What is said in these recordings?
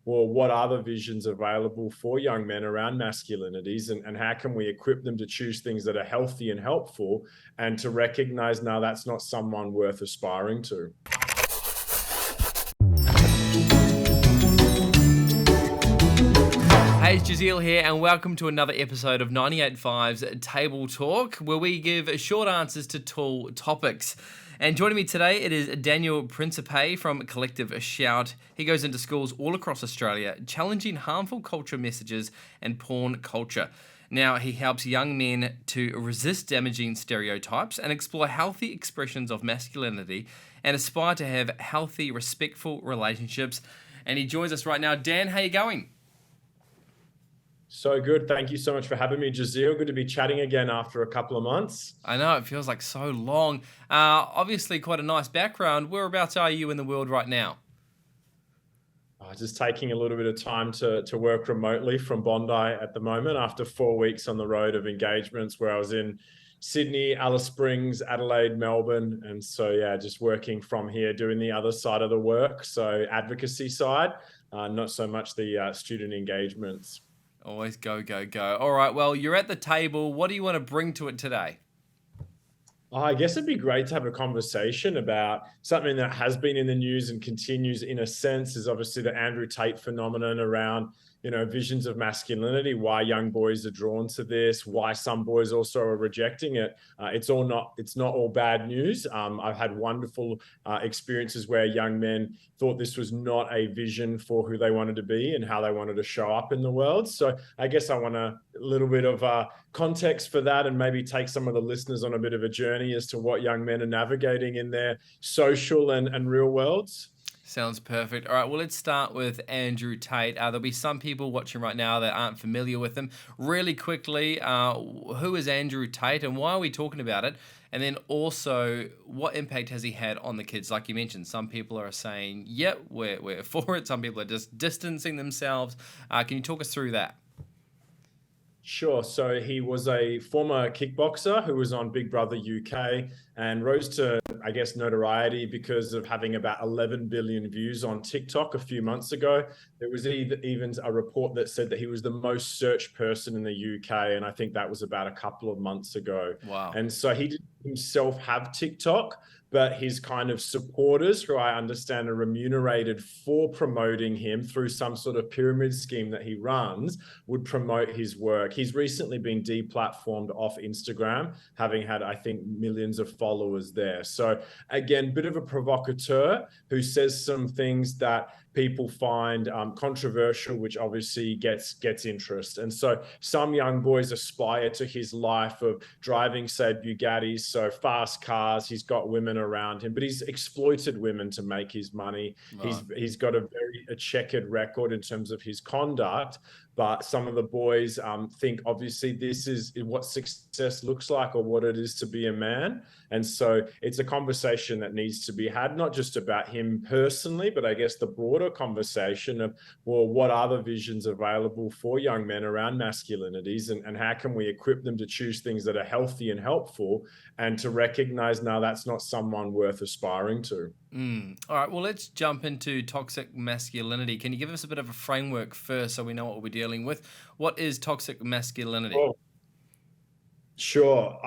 well, what are the visions available for young men around masculinities, and how can we equip them to choose things that are healthy and helpful, and to recognize, now that's not someone worth aspiring to. Hey, it's Jeziel here, and welcome to another episode of 98.5's Table Talk, where we give short answers to tall topics. And joining me today, it is Daniel Principe from Collective Shout. He goes into schools all across Australia, challenging harmful culture messages and porn culture. Now, he helps young men to resist damaging stereotypes and explore healthy expressions of masculinity and aspire to have healthy, respectful relationships. And he joins us right now. Dan, how you going? So good. Thank you so much for having me, Jeziel. Good to be chatting again after a couple of months. I know, it feels like so long. Obviously, quite a nice background. Whereabouts are you in the world right now? Just taking a little bit of time to work remotely from Bondi at the moment after 4 weeks on the road of engagements, where I was in Sydney, Alice Springs, Adelaide, Melbourne. And so, yeah, just working from here, doing the other side of the work. So advocacy side, not so much the student engagements. Always go, go, go. All right, well, you're at the table. What do you want to bring to it today? I guess it'd be great to have a conversation about something that has been in the news and continues in a sense, is obviously the Andrew Tate phenomenon around, visions of masculinity, why young boys are drawn to this, why some boys also are rejecting it. It's not all bad news. I've had wonderful experiences where young men thought this was not a vision for who they wanted to be and how they wanted to show up in the world. So I guess I want a little bit of context for that, and maybe take some of the listeners on a bit of a journey as to what young men are navigating in their social and real worlds. Sounds perfect. All right, well, let's start with Andrew Tate. There'll be some people watching right now that aren't familiar with him. Really quickly, who is Andrew Tate and why are we talking about it? And then also, what impact has he had on the kids? Like you mentioned, some people are saying, yep, we're for it. Some people are just distancing themselves. Can you talk us through that? Sure. So he was a former kickboxer who was on Big Brother UK and rose to, I guess, notoriety because of having about 11 billion views on TikTok a few months ago. There was even a report that said that he was the most searched person in the UK, and I think that was about a couple of months ago. Wow. And so he didn't himself have TikTok, but his kind of supporters, who I understand are remunerated for promoting him through some sort of pyramid scheme that he runs, would promote his work. He's recently been deplatformed off Instagram, having had, I think, millions of followers there. So again, bit of a provocateur who says some things that people find controversial, which obviously gets interest. And so some young boys aspire to his life of driving, say, Bugattis, so fast cars. He's got women around him, but he's exploited women to make his money. Right. He's got a checkered record in terms of his conduct. But some of the boys think, obviously, this is what success looks like, or what it is to be a man. And so it's a conversation that needs to be had, not just about him personally, but I guess the broader conversation of, well, what are the visions available for young men around masculinities, and how can we equip them to choose things that are healthy and helpful, and to recognize, now that's not someone worth aspiring to. All right, well, let's jump into toxic masculinity. Can you give us a bit of a framework first so we know what we're dealing with? What is toxic masculinity? Oh, sure.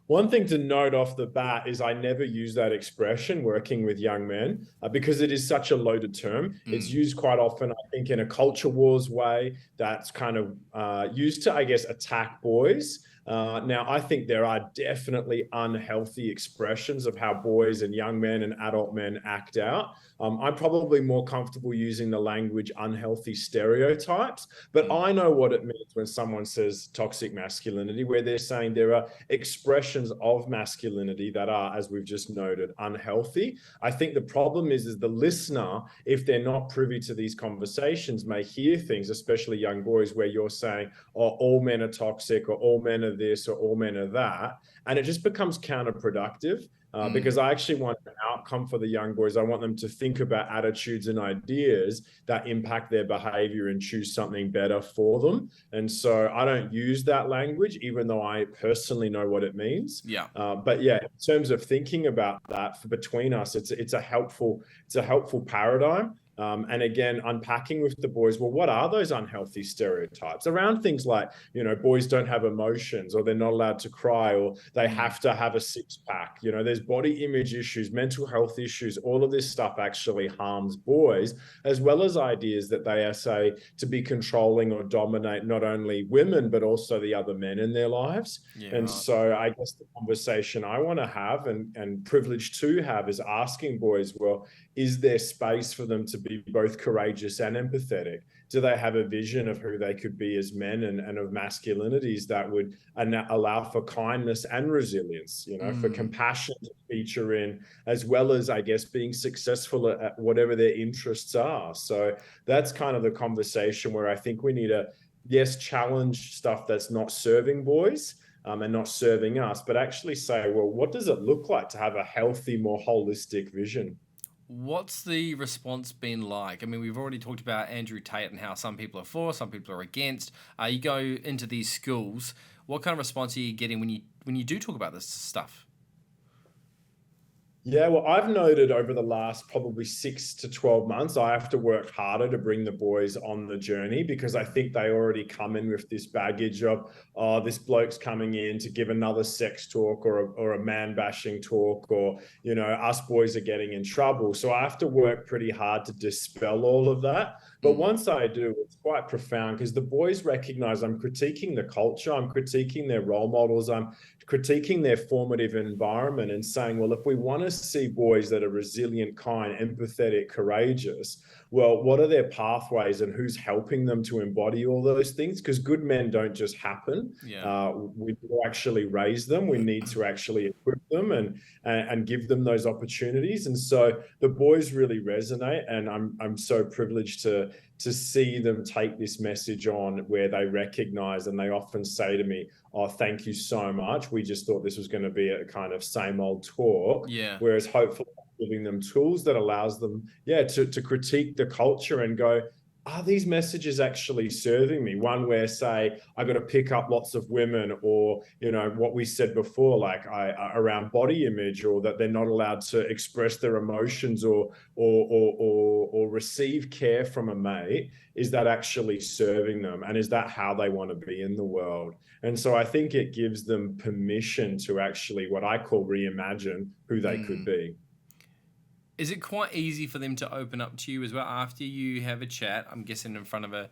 One thing to note off the bat is I never use that expression, working with young men, because it is such a loaded term. It's used quite often, I think, in a culture wars way that's kind of used to, I guess, attack boys. Now, I think there are definitely unhealthy expressions of how boys and young men and adult men act out. I'm probably more comfortable using the language unhealthy stereotypes, but I know what it means when someone says toxic masculinity, where they're saying there are expressions of masculinity that are, as we've just noted, unhealthy. I think the problem is the listener, if they're not privy to these conversations, may hear things, especially young boys, where you're saying, oh, all men are toxic, or all men are this, or all men are that. And it just becomes counterproductive. Because I actually want an outcome for the young boys. I want them to think about attitudes and ideas that impact their behavior and choose something better for them. And so I don't use that language, even though I personally know what it means. Yeah. But yeah, in terms of thinking about that between us, it's a helpful paradigm. And again, unpacking with the boys, well, what are those unhealthy stereotypes around things like, boys don't have emotions, or they're not allowed to cry, or they have to have a six pack. There's body image issues, mental health issues. All of this stuff actually harms boys, as well as ideas that they are, say, to be controlling or dominate not only women, but also the other men in their lives. Yeah, And right. so I guess the conversation I want to have and privileged to have is asking boys, well, is there space for them to be both courageous and empathetic? Do they have a vision of who they could be as men, and of masculinities that would allow for kindness and resilience, for compassion to feature in, as well as, I guess, being successful at whatever their interests are? So that's kind of the conversation where I think we need to, yes, challenge stuff that's not serving boys, and not serving us, but actually say, well, what does it look like to have a healthy, more holistic vision? What's the response been like? I mean, we've already talked about Andrew Tate and how some people are for, some people are against. You go into these schools. What kind of response are you getting when you do talk about this stuff? Yeah, well, I've noted over the last probably 6 to 12 months, I have to work harder to bring the boys on the journey, because I think they already come in with this baggage of, oh, this bloke's coming in to give another sex talk, or a man bashing talk, or, us boys are getting in trouble. So I have to work pretty hard to dispel all of that. But once I do, it's quite profound, because the boys recognize I'm critiquing the culture, I'm critiquing their role models, I'm critiquing their formative environment, and saying, well, if we want to see boys that are resilient, kind, empathetic, courageous, well, what are their pathways, and who's helping them to embody all those things? Because good men don't just happen. Yeah. We do actually raise them. We need to actually equip them and give them those opportunities. And so the boys really resonate, and I'm so privileged to see them take this message on, where they recognize, and they often say to me, oh, thank you so much. We just thought this was going to be a kind of same old talk. Yeah. Whereas hopefully giving them tools that allows them, to critique the culture and go, are these messages actually serving me? One where, say, I got to pick up lots of women, or, what we said before, like around body image, or that they're not allowed to express their emotions, or receive care from a mate. Is that actually serving them? And is that how they want to be in the world? And so I think it gives them permission to actually, what I call, reimagine who they could be. Is it quite easy for them to open up to you as well after you have a chat? I'm guessing in front of a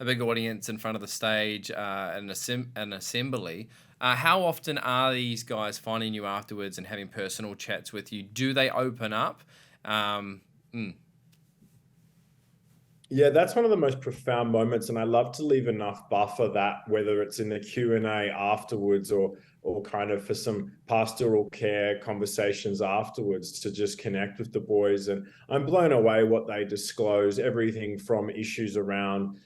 big audience, in front of the stage, an assembly. How often are these guys finding you afterwards and having personal chats with you? Do they open up? Yeah, that's one of the most profound moments, and I love to leave enough buffer that, whether it's in the Q&A afterwards, or kind of for some pastoral care conversations afterwards, to just connect with the boys. And I'm blown away what they disclose, everything from issues around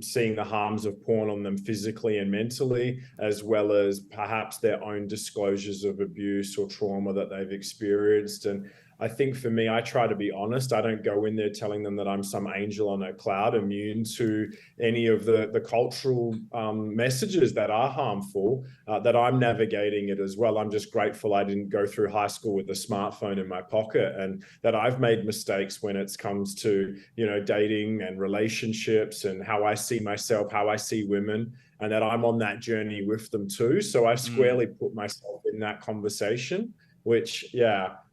seeing the harms of porn on them physically and mentally, as well as perhaps their own disclosures of abuse or trauma that they've experienced. And I think for me, I try to be honest. I don't go in there telling them that I'm some angel on a cloud, immune to any of the cultural messages that are harmful, that I'm navigating it as well. I'm just grateful I didn't go through high school with a smartphone in my pocket, and that I've made mistakes when it comes to, dating and relationships, and how I see myself, how I see women, and that I'm on that journey with them too. So I squarely put myself in that conversation, which,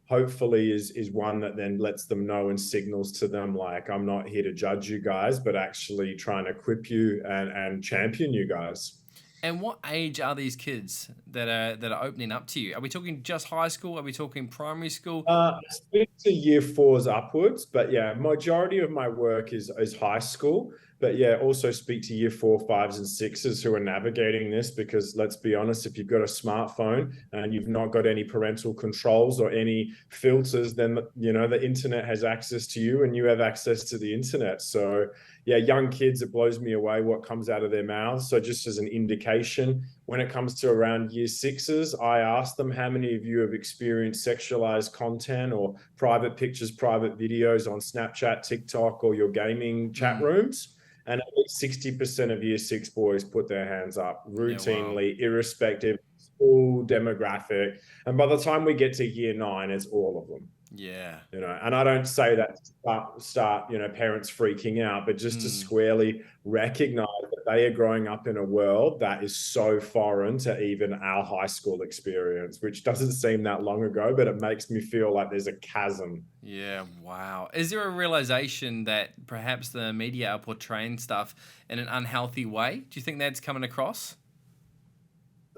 hopefully is one that then lets them know and signals to them, like, I'm not here to judge you guys, but actually trying to equip you and champion you guys. And what age are these kids that are opening up to you? Are we talking just high school? Are we talking primary school? I speak to year fours upwards, but majority of my work is high school. But also speak to year 4, 5s, and 6s who are navigating this, because let's be honest, if you've got a smartphone and you've not got any parental controls or any filters, then the internet has access to you, and you have access to the internet. So young kids, it blows me away what comes out of their mouths. So just as an indication, when it comes to around year 6s, I ask them, how many of you have experienced sexualized content or private pictures, private videos on Snapchat, TikTok, or your gaming chat rooms? And at least 60% of year 6 boys put their hands up routinely, irrespective of school demographic. And by the time we get to year 9, it's all of them. Yeah. And I don't say that to start parents freaking out, but just to squarely recognize that they are growing up in a world that is so foreign to even our high school experience, which doesn't seem that long ago, but it makes me feel like there's a chasm. Yeah, wow. Is there a realization that perhaps the media are portraying stuff in an unhealthy way? Do you think that's coming across?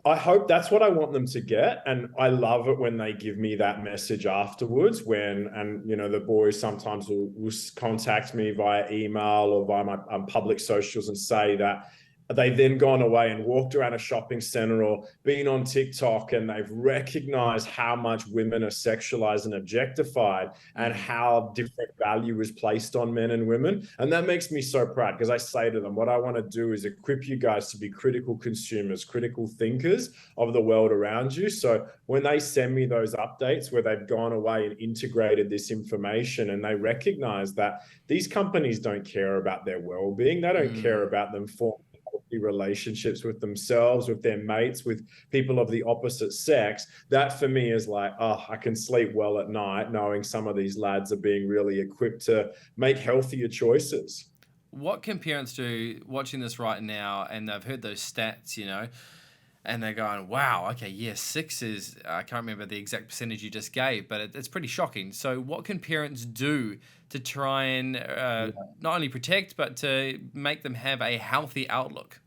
I hope that's what I want them to get. And I love it when they give me that message afterwards the boys sometimes will contact me via email or via my public socials and say that they've then gone away and walked around a shopping center or been on TikTok, and they've recognized how much women are sexualized and objectified and how different value is placed on men and women. And that makes me so proud, because I say to them, what I want to do is equip you guys to be critical consumers, critical thinkers of the world around you. So when they send me those updates where they've gone away and integrated this information, and they recognize that these companies don't care about their well-being, they don't care about them forming relationships with themselves, with their mates, with people of the opposite sex, that for me is like, oh, I can sleep well at night knowing some of these lads are being really equipped to make healthier choices. What can parents do watching this right now, and they've heard those stats, and they're going, wow, okay, yeah, six is, I can't remember the exact percentage you just gave, but it's pretty shocking. So what can parents do to try and not only protect, but to make them have a healthy outlook?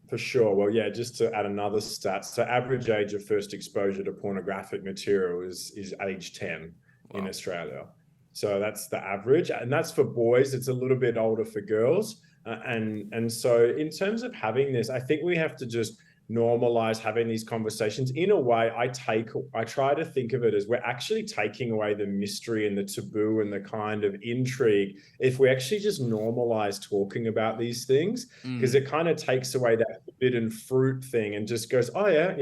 For sure. Well, yeah, just to add another stat. So average age of first exposure to pornographic material is age 10 in Australia. So that's the average. And that's for boys. It's a little bit older for girls. And so in terms of having this, I think we have to just normalize having these conversations. In a way, I try to think of it as we're actually taking away the mystery and the taboo and the kind of intrigue if we actually just normalize talking about these things, because it kind of takes away that forbidden fruit thing and just goes, oh yeah,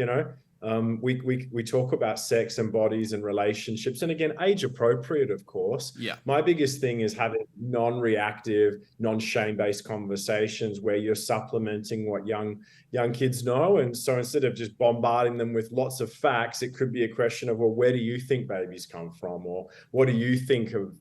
we talk about sex and bodies and relationships, and again, age appropriate, of course. Yeah. My biggest thing is having non-reactive, non-shame-based conversations where you're supplementing what young kids know. And so instead of just bombarding them with lots of facts, it could be a question of, well, where do you think babies come from, or what do you think of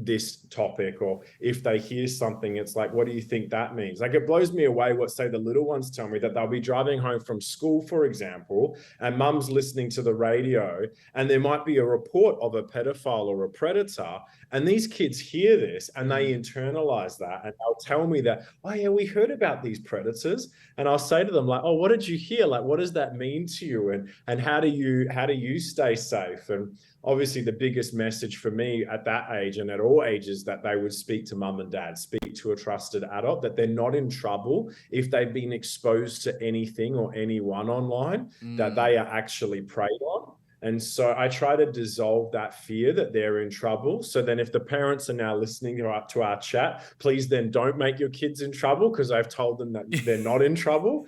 this topic? Or if they hear something, it's like, what do you think that means? Like, it blows me away what, say, the little ones tell me, that they'll be driving home from school, for example, and mum's listening to the radio, and there might be a report of a pedophile or a predator, and these kids hear this and they internalize that, and they'll tell me that, oh yeah, we heard about these predators. And I'll say to them, like, oh, what did you hear? Like, what does that mean to you? And how do you stay safe? And obviously the biggest message for me at that age and at all ages, that they would speak to mum and dad, speak to a trusted adult, that they're not in trouble if they've been exposed to anything or anyone online, that they are actually preyed on. And so I try to dissolve that fear that they're in trouble. So then if the parents are now listening to our chat, please then don't make your kids in trouble, because I've told them that they're not in trouble.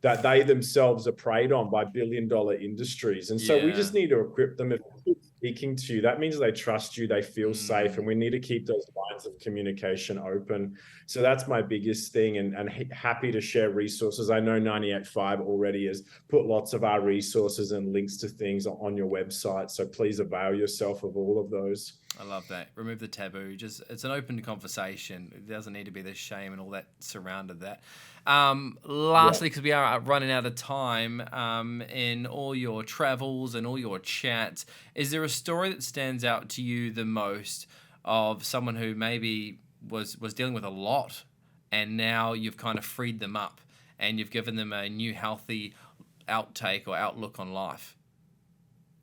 That they themselves are preyed on by billion-dollar industries. And so we just need to equip them. If they're speaking to you, that means they trust you, they feel safe, and we need to keep those lines of communication open. So that's my biggest thing, and happy to share resources. I know 98.5 already has put lots of our resources and links to things on your website, so please avail yourself of all of those. I love that. Remove the taboo. Just, it's an open conversation. It doesn't need to be the shame and all that surrounded that. Lastly, because we are running out of time, in all your travels and all your chats, is there a story that stands out to you the most of someone who maybe was dealing with a lot, and now you've kind of freed them up and you've given them a new healthy outtake or outlook on life?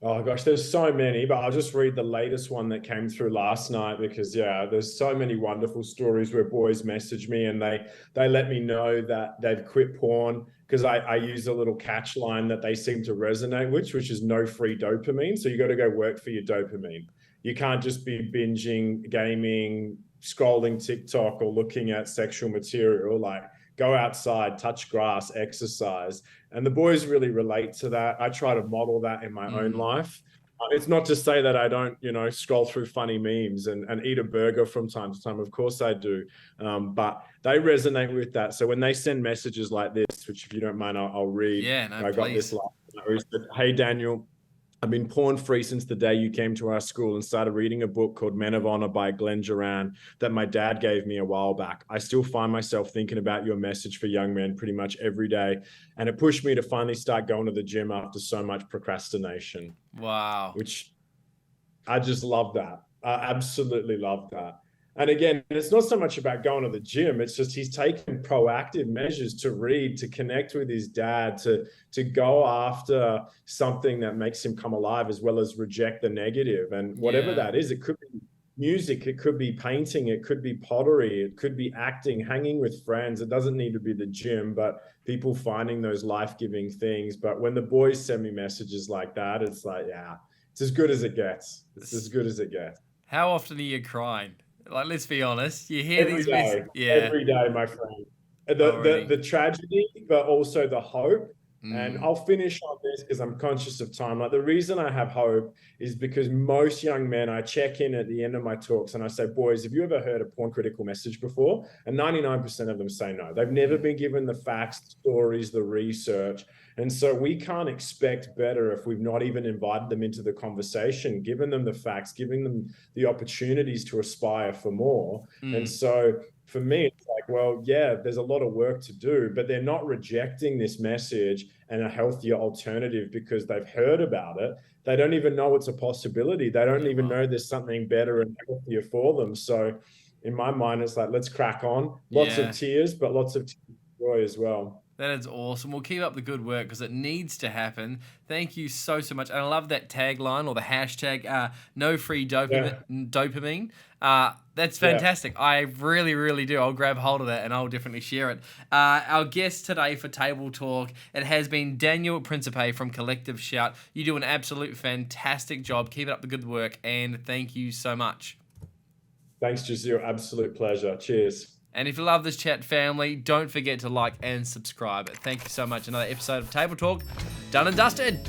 Oh gosh, there's so many, but I'll just read the latest one that came through last night, because there's so many wonderful stories where boys message me and they let me know that they've quit porn, because I use a little catch line that they seem to resonate with, which is no free dopamine. So you got to go work for your dopamine. You can't just be binging, gaming, scrolling TikTok, or looking at sexual material. Like, go outside, touch grass, exercise. And the boys really relate to that. I try to model that in my own life. It's not to say that I don't, scroll through funny memes and eat a burger from time to time. Of course I do. But they resonate with that. So when they send messages like this, which if you don't mind, I'll read. Yeah, no, I got please. this last night. Hey, Daniel, I've been porn free since the day you came to our school and started reading a book called Men of Honor by Glenn Duran that my dad gave me a while back. I still find myself thinking about your message for young men pretty much every day. And it pushed me to finally start going to the gym after so much procrastination. Wow. Which I just love that. I absolutely love that. And again, it's not so much about going to the gym. It's just he's taken proactive measures to read, to connect with his dad, to go after something that makes him come alive, as well as reject the negative. And whatever that is, it could be music, it could be painting, it could be pottery, it could be acting, hanging with friends. It doesn't need to be the gym, but people finding those life-giving things. But when the boys send me messages like that, it's like, yeah, it's as good as it gets. It's as good as it gets. How often are you crying? Like, let's be honest. You hear these messages. Yeah. Every day, my friend. The tragedy, but also the hope. And I'll finish on this because I'm conscious of time. Like, the reason I have hope is because most young men, I check in at the end of my talks and I say, boys, have you ever heard a porn critical message before? And 99% of them say no. They've never been given the facts, the stories, the research. And so we can't expect better if we've not even invited them into the conversation, given them the facts, giving them the opportunities to aspire for more. And so for me, it's like, well, yeah, there's a lot of work to do, but they're not rejecting this message and a healthier alternative because they've heard about it. They don't even know it's a possibility. They don't even know there's something better and healthier for them. So in my mind, it's like, let's crack on. Lots of tears, but lots of joy as well. That is awesome. We'll keep up the good work because it needs to happen. Thank you so much. And I love that tagline or the hashtag, no free dopamine. That's fantastic. Yeah. I really, really do. I'll grab hold of that and I'll definitely share it. Our guest today for Table Talk, it has been Daniel Principe from Collective Shout. You do an absolute fantastic job. Keep up the good work and thank you so much. Thanks, Jeziel. Absolute pleasure. Cheers. And if you love this chat, family, don't forget to like and subscribe. Thank you so much. Another episode of Table Talk done and dusted.